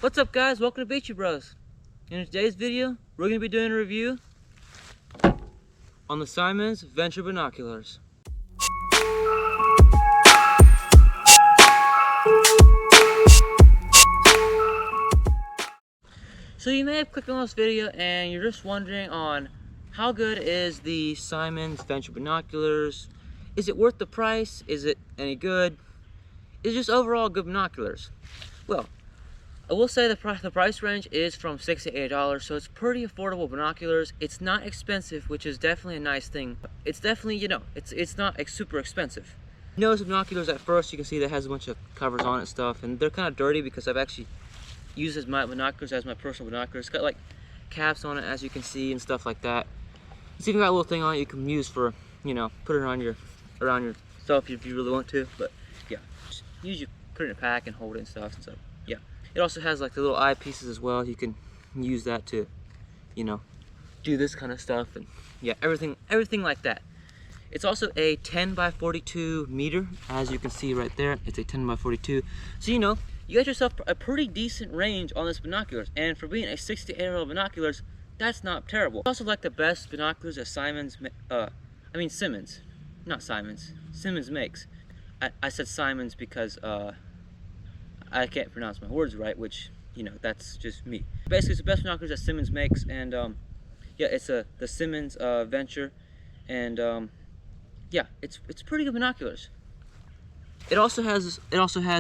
What's up, guys? Welcome to Beachy Bros. In today's video, we're going to be doing a review on the Simmons Venture Binoculars. So you may have clicked on this video and you're just wondering on how good is the Simmons Venture Binoculars? Is it worth the price? Is it any good? Is it just overall good binoculars? Well, I will say the price range is from $6 to $8, so it's pretty affordable binoculars. It's not expensive, which is definitely a nice thing. It's definitely, it's not super expensive. You notice the binoculars at first, you can see that has a bunch of covers on it and stuff, and they're kind of dirty because I've actually used my binoculars as my personal binoculars. It's got like caps on it, as you can see, and stuff like that. It's even got a little thing on it you can use for, put it around yourself if you really want to. But yeah, just put it in a pack and hold it and stuff. So yeah. It also has like the little eyepieces as well. You can use that to, do this kind of stuff, and yeah, everything like that. It's also a 10 by 42 meter, as you can see right there. It's a 10 by 42. So you got yourself a pretty decent range on this binoculars, and for being a 68-year-old binoculars, that's not terrible. It's also like the best binoculars that Simmons, not Simmons. Simmons makes. I said Simmons because I can't pronounce my words right, which, that's just me. Basically, it's the best binoculars that Simmons makes, and yeah, it's the Simmons Venture, and yeah, it's pretty good binoculars. It also has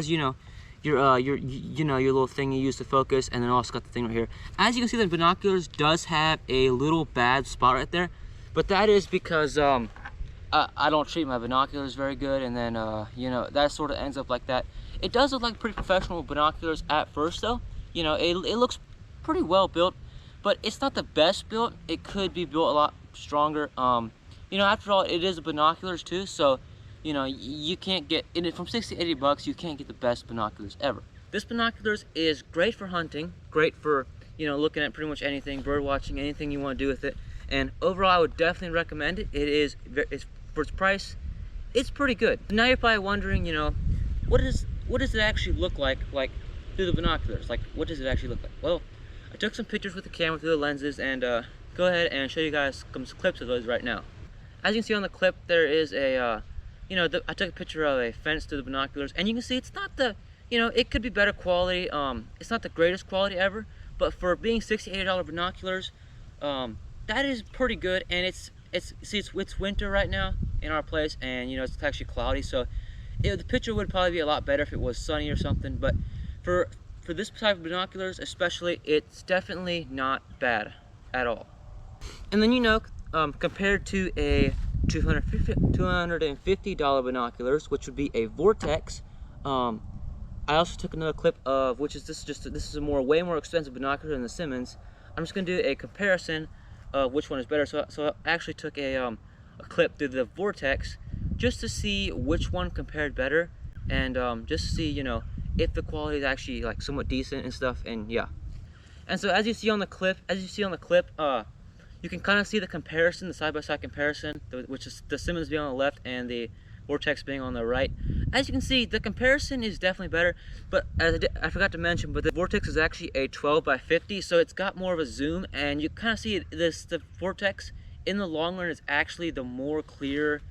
your little thing you use to focus, and then also got the thing right here. As you can see, the binoculars does have a little bad spot right there, but that is because I don't treat my binoculars very good, and then that sort of ends up like that. It does look like pretty professional binoculars at first, though. It looks pretty well built, but it's not the best built. It could be built a lot stronger. After all, it is binoculars too, so you can't get in it from 60 to 80 bucks. You can't get the best binoculars ever. This binoculars is great for hunting, great for looking at pretty much anything, bird watching, anything you want to do with it. And overall, I would definitely recommend it. It's for its price, it's pretty good. Now you're probably wondering, what does it actually look like through the binoculars? Like, what does it actually look like? Well, I took some pictures with the camera through the lenses, and go ahead and show you guys some clips of those right now. As you can see on the clip, there is a, I took a picture of a fence through the binoculars, and you can see it's not the, it could be better quality. It's not the greatest quality ever, but for being $68 binoculars, that is pretty good. And it's winter right now in our place, and it's actually cloudy, so the picture would probably be a lot better if it was sunny or something. But for this type of binoculars especially, it's definitely not bad at all. And then compared to a $250 binoculars, which would be a Vortex, I also took another clip of this is a way more expensive binocular than the Simmons. I'm just gonna do a comparison of which one is better. So I actually took a clip through the Vortex just to see which one compared better, and just to see if the quality is actually like somewhat decent and stuff. And yeah, and so as you see on the clip, you can kind of see the comparison, the side-by-side comparison, which is the Simmons being on the left and the Vortex being on the right. As you can see, the comparison is definitely better, but as I forgot to mention, but the Vortex is actually a 12 by 50, so it's got more of a zoom, and you kind of see the Vortex in the long run is actually the more clear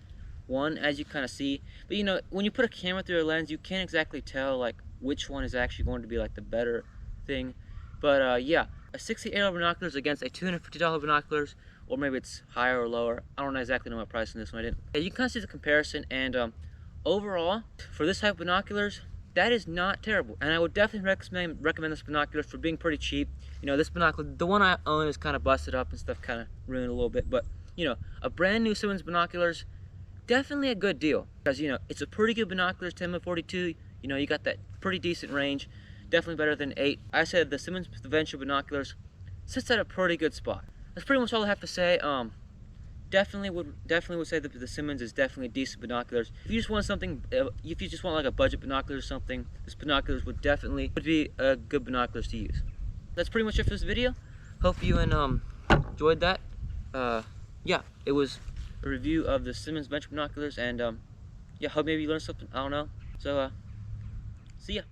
one, as you kind of see. But when you put a camera through a lens, you can't exactly tell like which one is actually going to be like the better thing. But yeah, a $68 binoculars against a $250 binoculars, or maybe it's higher or lower. I don't exactly know my price on this one. I didn't. Yeah, you can kind of see the comparison, and overall, for this type of binoculars, that is not terrible. And I would definitely recommend this binoculars for being pretty cheap. This binocular, the one I own, is kind of busted up and stuff, kind of ruined a little bit. But a brand new Simmons binoculars, definitely a good deal, because it's a pretty good binoculars, 10 by 42. You got that pretty decent range, definitely better than 8. I said the Simmons Venture binoculars sits at a pretty good spot. That's pretty much all I have to say. Definitely would say that the Simmons is definitely decent binoculars. If you just want something, if you just want like a budget binocular or something, this binoculars would be a good binoculars to use. That's pretty much it for this video. Hope you enjoyed that. Yeah, it was a review of the Simmons Venture binoculars, and yeah, hope maybe you learned something. I don't know. So see ya.